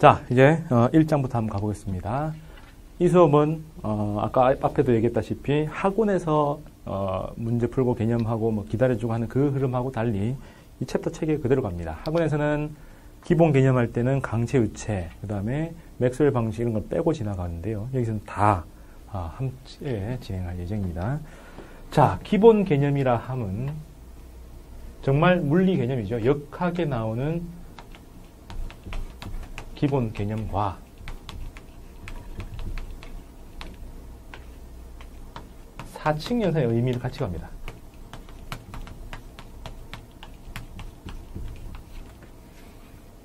자, 이제 1장부터 한번 가보겠습니다. 이 수업은 아까 앞에도 얘기했다시피 학원에서 문제 풀고 개념하고 뭐 기다려주고 하는 그 흐름하고 달리 이 챕터 책에 그대로 갑니다. 학원에서는 기본 개념할 때는 강체 유체, 그 다음에 맥스웰 방식 이런 걸 빼고 지나가는데요. 여기서는 다 함께 진행할 예정입니다. 자, 기본 개념이라 함은 정말 물리 개념이죠. 역학에 나오는 기본 개념과 사칙 연산의 의미를 같이 갑니다.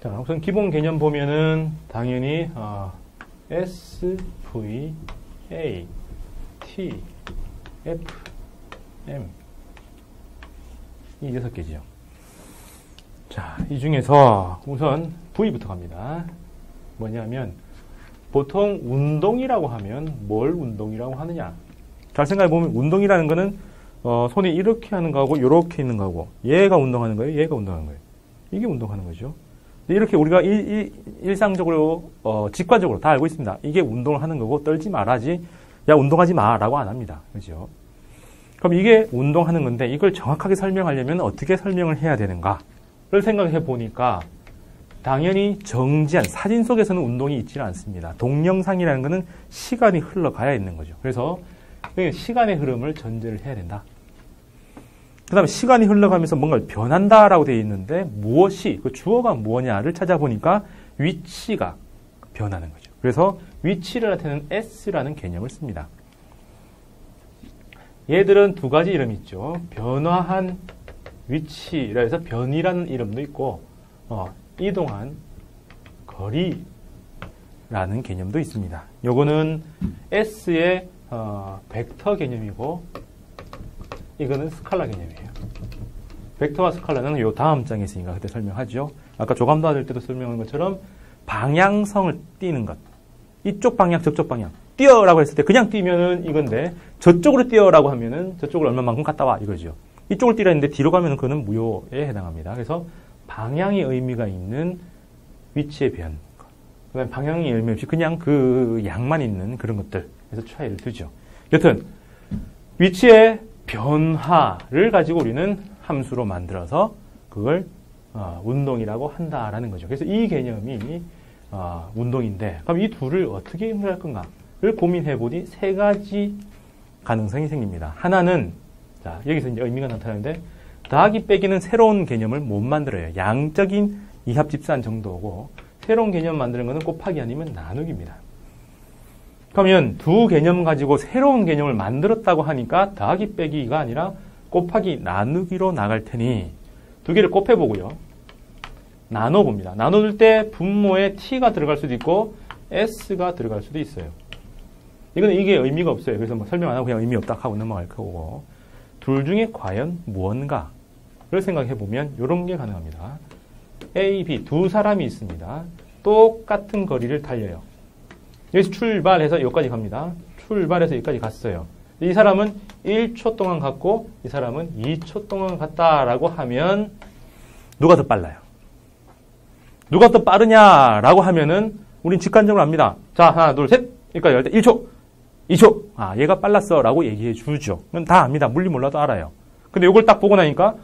자, 우선 기본 개념 보면은 당연히 S, V, A, T, F, M 이 6개지요. 자, 이 중에서 우선 V부터 갑니다. 뭐냐면 보통 운동이라고 하면 뭘 운동이라고 하느냐? 잘 생각해보면 운동이라는 거는 손이 이렇게 하는 거하고 이렇게 있는 거하고 얘가 운동하는 거예요, 얘가 운동하는 거예요. 이게 운동하는 거죠. 이렇게 우리가 일상적으로 직관적으로 다 알고 있습니다. 이게 운동을 하는 거고 떨지 말아지, 야 운동하지 마라고 안 합니다. 그렇죠? 그럼 이게 운동하는 건데 이걸 정확하게 설명하려면 어떻게 설명을 해야 되는가를 생각해 보니까 당연히 정지한 사진 속에서는 운동이 있지는 않습니다. 동영상이라는 것은 시간이 흘러가야 있는 거죠. 그래서 시간의 흐름을 전제를 해야 된다. 그 다음에 시간이 흘러가면서 뭔가를 변한다라고 되어 있는데 무엇이, 그 주어가 뭐냐를 찾아보니까 위치가 변하는 거죠. 그래서 위치를 나타내는 S라는 개념을 씁니다. 얘들은 두 가지 이름이 있죠. 변화한 위치라 해서 변이라는 이름도 있고 이동한 거리라는 개념도 있습니다. 요거는 S의 벡터 개념이고 이거는 스칼라 개념이에요. 벡터와 스칼라는 요 다음 장에 있으니까 그때 설명하죠. 아까 조감도 받을 때도 설명한 것처럼 방향성을 띄는 것. 이쪽 방향, 저쪽 방향. 뛰어라고 했을 때 그냥 뛰면은 이건데 저쪽으로 뛰어라고 하면은 저쪽으로 얼마만큼 갔다 와 이거죠. 이쪽을 뛰라 했는데 뒤로 가면은 그거는 무효에 해당합니다. 그래서 방향의 의미가 있는 위치의 변. 그다음에 방향의 의미 없이 그냥 그 양만 있는 그런 것들. 그래서 차이를 두죠. 여튼 위치의 변화를 가지고 우리는 함수로 만들어서 그걸 운동이라고 한다라는 거죠. 그래서 이 개념이 운동인데 그럼 이 둘을 어떻게 연결할 건가를 고민해 보니 세 가지 가능성이 생깁니다. 하나는 자, 여기서 이제 의미가 나타나는데 더하기 빼기는 새로운 개념을 못 만들어요. 양적인 이합집산 정도고 새로운 개념 만드는 것은 곱하기 아니면 나누기입니다. 그러면 두 개념 가지고 새로운 개념을 만들었다고 하니까 더하기 빼기가 아니라 곱하기 나누기로 나갈 테니 두 개를 곱해보고요. 나눠봅니다. 나눌 때 분모에 t가 들어갈 수도 있고 s가 들어갈 수도 있어요. 이건 이게 의미가 없어요. 그래서 뭐 설명 안 하고 그냥 의미 없다 하고 넘어갈 거고 둘 중에 과연 무언가를 생각해보면 이런 게 가능합니다. A, B 두 사람이 있습니다. 똑같은 거리를 달려요. 여기서 출발해서 여기까지 갑니다. 출발해서 여기까지 갔어요. 이 사람은 1초 동안 갔고 이 사람은 2초 동안 갔다라고 하면 누가 더 빨라요? 누가 더 빠르냐라고 하면은 우린 직관적으로 압니다. 자, 하나, 둘, 셋. 여기까지 갈 때 1초, 2초. 얘가 빨랐어 라고 얘기해 주죠. 그건 다 압니다. 물리 몰라도 알아요. 근데 이걸 딱 보고 나니까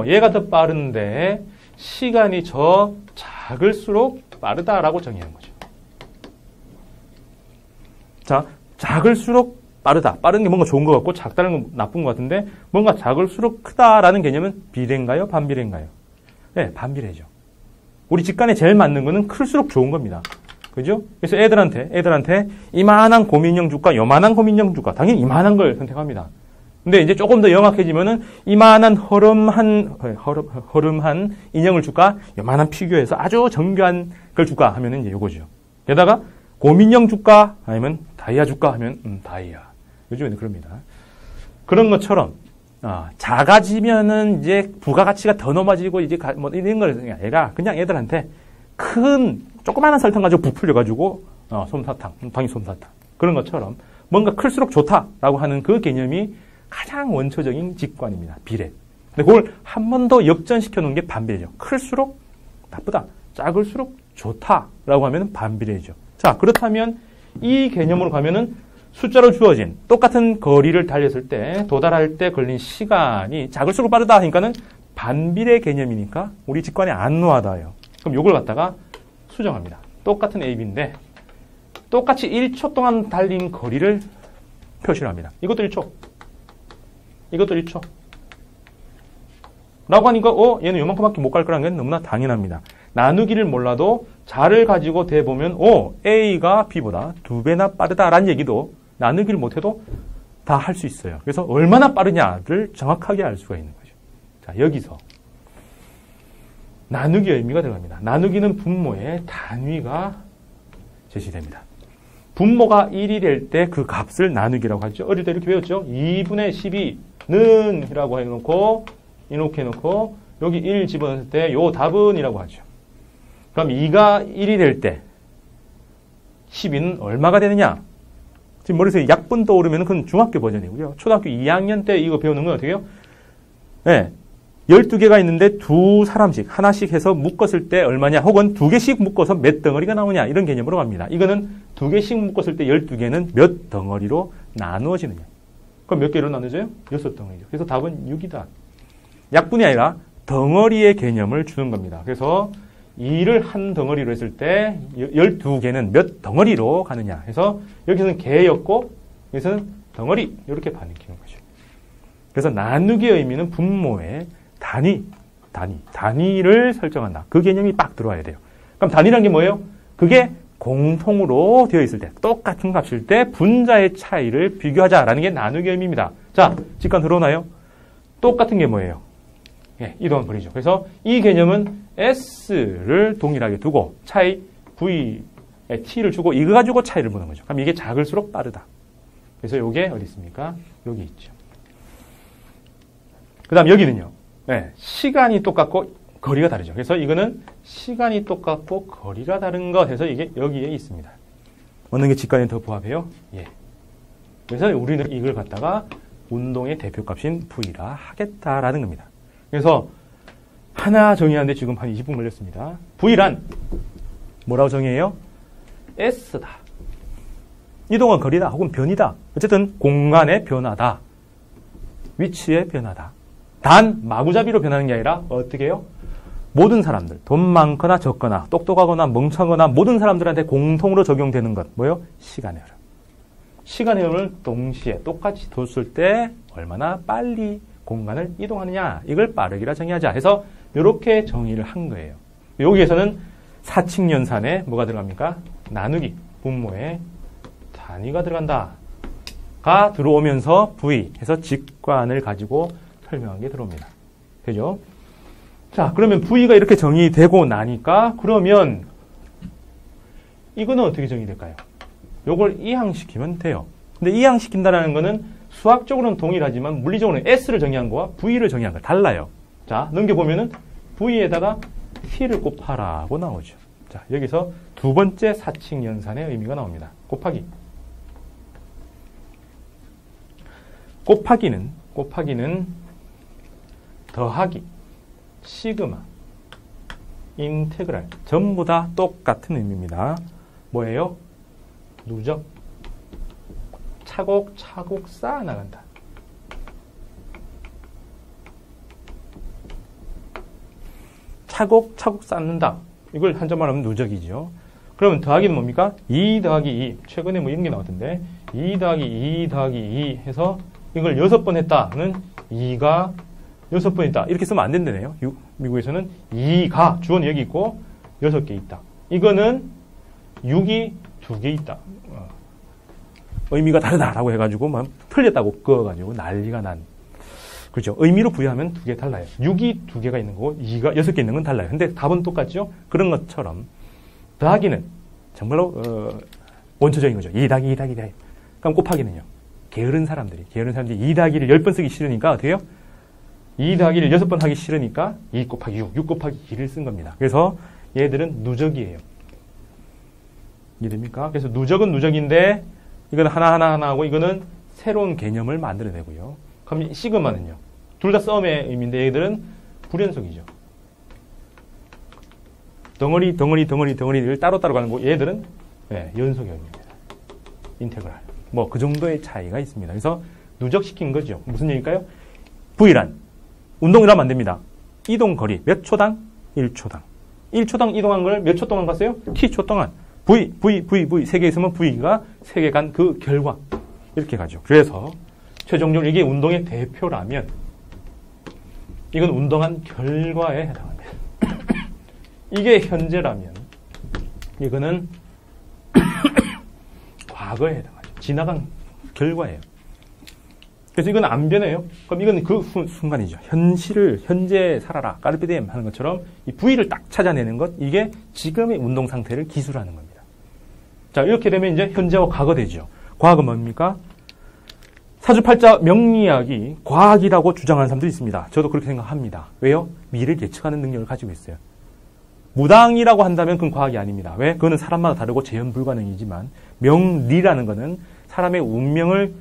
얘가 더 빠른데 시간이 더 작을수록 빠르다라고 정의한 거죠. 자, 작을수록 빠르다. 빠른 게 뭔가 좋은 것 같고 작다는 건 나쁜 것 같은데 뭔가 작을수록 크다라는 개념은 비례인가요? 반비례인가요? 네, 반비례죠. 우리 직관에 제일 맞는 거는 클수록 좋은 겁니다. 그죠? 그래서 애들한테 이만한 고민형 줄까, 요만한 고민형 줄까? 당연히 이만한 걸 선택합니다. 근데 이제 조금 더 영악해지면은 이만한 허름한 인형을 줄까, 요만한 피규어에서 아주 정교한 걸 줄까 하면은 이제 요거죠. 게다가 고민형 줄까 아니면 다이아 줄까 하면 다이아. 요즘에는 그럽니다. 그런 것처럼 작아지면은 이제 부가가치가 더 넘어지고 이제 뭐 이런 걸 얘가 그냥 애들한테 큰 조그마한 설탕 가지고 부풀려 가지고 솜사탕, 당연히 솜사탕 그런 것처럼 뭔가 클수록 좋다라고 하는 그 개념이 가장 원초적인 직관입니다. 비례. 근데 그걸 한 번 더 역전시켜 놓은 게 반비례죠. 클수록 나쁘다, 작을수록 좋다라고 하면 반비례죠. 자, 그렇다면 이 개념으로 가면은 숫자로 주어진 똑같은 거리를 달렸을 때 도달할 때 걸린 시간이 작을수록 빠르다 하니까는 반비례 개념이니까 우리 직관에 안노하다예요. 그럼 이걸 갖다가 수정합니다. 똑같은 AB인데 똑같이 1초 동안 달린 거리를 표시를 합니다. 이것도 1초. 이것도 1초. 라고 하니까 얘는 요만큼밖에 못 갈 거라는 게 너무나 당연합니다. 나누기를 몰라도 자를 가지고 대보면 A가 B보다 2배나 빠르다라는 얘기도 나누기를 못해도 다 할 수 있어요. 그래서 얼마나 빠르냐를 정확하게 알 수가 있는 거죠. 자, 여기서 나누기 의미가 들어갑니다. 나누기는 분모의 단위가 제시됩니다. 분모가 1이 될 때 그 값을 나누기라고 하죠. 어릴 때 이렇게 배웠죠. 2분의 12는 이라고 해놓고 이렇게 해놓고 여기 1 집어넣을 때 요 답은 이라고 하죠. 그럼 2가 1이 될 때 12는 얼마가 되느냐? 지금 머릿속에 약분 떠오르면 그건 중학교 버전이고요. 초등학교 2학년 때 이거 배우는 건 어떻게 해요? 네. 12개가 있는데 두 사람씩 하나씩 해서 묶었을 때 얼마냐 혹은 2개씩 묶어서 몇 덩어리가 나오냐 이런 개념으로 갑니다. 이거는 2개씩 묶었을 때 12개는 몇 덩어리로 나누어지느냐. 그럼 몇 개로 나눠져요? 6덩어리죠. 그래서 답은 6이다. 약분이 아니라 덩어리의 개념을 주는 겁니다. 그래서 2를 한 덩어리로 했을 때 12개는 몇 덩어리로 가느냐 해서 여기서는 개였고 여기서는 덩어리 이렇게 반응키는 거죠. 그래서 나누기의 의미는 분모의 단위를 설정한다. 그 개념이 딱 들어와야 돼요. 그럼 단위란 게 뭐예요? 그게 공통으로 되어 있을 때, 똑같은 값일 때 분자의 차이를 비교하자라는 게 나누기의 의미입니다. 자, 직관 들어오나요? 똑같은 게 뭐예요? 예, 이동한 거리죠. 그래서 이 개념은 S를 동일하게 두고 차이 V에 T를 주고 이거 가지고 차이를 보는 거죠. 그럼 이게 작을수록 빠르다. 그래서 이게 어디 있습니까? 여기 있죠. 그 다음 여기는요. 네, 시간이 똑같고 거리가 다르죠. 그래서 이거는 시간이 똑같고 거리가 다른 것 해서 이게 여기에 있습니다. 어느 게 직관에 더 부합해요? 예. 그래서 우리는 이걸 갖다가 운동의 대표값인 V라 하겠다라는 겁니다. 그래서 하나 정의하는데 지금 한 20분 걸렸습니다. V란 뭐라고 정의해요? S다. 이동한 거리다 혹은 변이다. 어쨌든 공간의 변화다. 위치의 변화다. 단 마구잡이로 변하는 게 아니라 어떻게 해요? 모든 사람들, 돈 많거나 적거나 똑똑하거나 멍청하거나 모든 사람들한테 공통으로 적용되는 것 뭐예요? 시간의 흐름. 시간의 흐름을 동시에 똑같이 뒀을 때 얼마나 빨리 공간을 이동하느냐 이걸 빠르기라 정의하자 해서 이렇게 정의를 한 거예요. 여기에서는 사칙연산에 뭐가 들어갑니까? 나누기, 분모의 단위가 들어간다. 가 들어오면서 V 해서 직관을 가지고 설명한 게 들어옵니다. 되죠? 자, 그러면 V가 이렇게 정의되고 나니까 그러면 이거는 어떻게 정의될까요? 요걸 이항시키면 돼요. 근데 이항시킨다는 거는 수학적으로는 동일하지만 물리적으로는 S를 정의한 거와 V를 정의한 거 달라요. 자, 넘겨보면은 V에다가 T를 곱하라고 나오죠. 자, 여기서 두 번째 사칙연산의 의미가 나옵니다. 곱하기. 곱하기는 더하기, 시그마, 인테그랄 전부 다 똑같은 의미입니다. 뭐예요? 누적. 차곡차곡 쌓아나간다. 차곡차곡 쌓는다. 이걸 한자말로 하면 누적이죠. 그러면 더하기는 뭡니까? 2 더하기 2. 최근에 뭐 이런 게 나왔던데 2 더하기 2 더하기 2 해서 이걸 6번 했다는 2가 6번 있다. 이렇게 쓰면 안 된다네요. 미국에서는 2가 주어는 여기 있고 6개 있다. 이거는 6이 2개 있다. 의미가 다르다라고 해가지고 막 틀렸다고 그어가지고 난리가 난. 그렇죠. 의미로 부여하면 두 개 달라요. 6이 2개가 있는 거고 2가 6개 있는 건 달라요. 근데 답은 똑같죠. 그런 것처럼 더하기는 정말로 원초적인 거죠. 2 더하기 2 더하기 2 더하기. 그럼 곱하기는요. 게으른 사람들이 2 더하기를 10번 쓰기 싫으니까 어떻게 해요? 2 더하기를 6번 하기 싫으니까 2 곱하기 6, 6 곱하기 2를 쓴 겁니다. 그래서 얘들은 누적이에요. 이해됩니까? 그래서 누적은 누적인데 이거는 하나 하고 이거는 새로운 개념을 만들어내고요. 그럼 시그마는요. 둘 다 썸의 의미인데 얘들은 불연속이죠. 덩어리를 따로따로 가는 거 얘들은 연속형입니다. 인테그랄. 뭐 그 정도의 차이가 있습니다. 그래서 누적시킨 거죠. 무슨 얘기일까요? V란 운동이라면 안 됩니다. 이동 거리 몇 초당? 1초당. 1초당 이동한 걸 몇 초 동안 갔어요? T초 동안. V 3개 있으면 V가 3개 간 그 결과. 이렇게 가죠. 그래서 최종적으로 이게 운동의 대표라면 이건 운동한 결과에 해당합니다. 이게 현재라면 이거는 과거에 해당하죠. 지나간 결과예요. 그래서 이건 안 변해요. 그럼 이건 그 순간이죠. 현재 살아라. 까르페디엠 하는 것처럼 이 V를 딱 찾아내는 것, 이게 지금의 운동 상태를 기술하는 겁니다. 자, 이렇게 되면 이제 현재와 과거 되죠. 과거가 뭡니까? 사주팔자 명리학이 과학이라고 주장하는 사람도 있습니다. 저도 그렇게 생각합니다. 왜요? 미래를 예측하는 능력을 가지고 있어요. 무당이라고 한다면 그건 과학이 아닙니다. 왜? 그거는 사람마다 다르고 재현 불가능이지만 명리라는 거는 사람의 운명을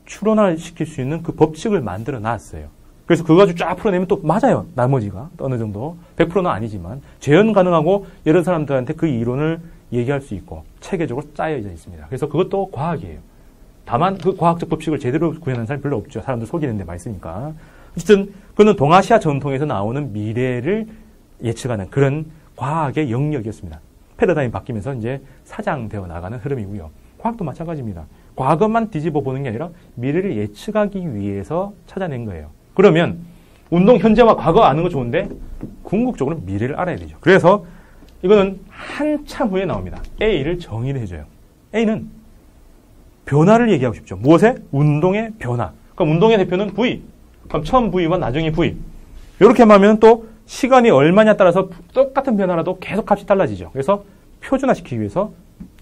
추론화시킬 수 있는 그 법칙을 만들어 놨어요. 그래서 그거 가지고 쫙 풀어내면 또 맞아요. 나머지가 어느 정도 100%는 아니지만 재현 가능하고 여러 사람들한테 그 이론을 얘기할 수 있고 체계적으로 짜여져 있습니다. 그래서 그것도 과학이에요. 다만 그 과학적 법칙을 제대로 구현하는 사람이 별로 없죠. 사람들 속이는 데 많이 쓰니까. 어쨌든 그는 동아시아 전통에서 나오는 미래를 예측하는 그런 과학의 영역이었습니다. 패러다임이 바뀌면서 이제 사장되어 나가는 흐름이고요. 과학도 마찬가지입니다. 과거만 뒤집어 보는 게 아니라 미래를 예측하기 위해서 찾아낸 거예요. 그러면 운동 현재와 과거 아는 거 좋은데 궁극적으로 미래를 알아야 되죠. 그래서 이거는 한참 후에 나옵니다. A를 정의를 해줘요. A는 변화를 얘기하고 싶죠. 무엇에? 운동의 변화. 그럼 운동의 대표는 V. 그럼 처음 V와 나중에 V. 이렇게 하면 또 시간이 얼마냐에 따라서 똑같은 변화라도 계속 값이 달라지죠. 그래서 표준화시키기 위해서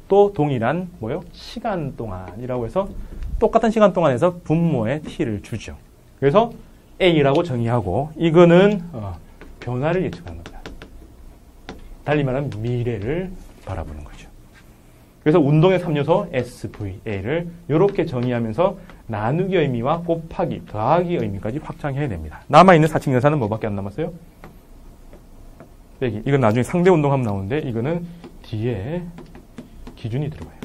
또 동일한 시간 동안이라고 해서 똑같은 시간 동안에서 분모의 t를 주죠. 그래서 A라고 정의하고 이거는 변화를 예측하는 겁니다. 달리 말하면 미래를 바라보는 거죠. 그래서 운동의 3요소 SVA를 이렇게 정의하면서 나누기 의미와 곱하기, 더하기 의미까지 확장해야 됩니다. 남아있는 사칙연산은 뭐밖에 안 남았어요? 빼기. 이건 나중에 상대 운동하면 나오는데 이거는 뒤에 기준이 들어가요.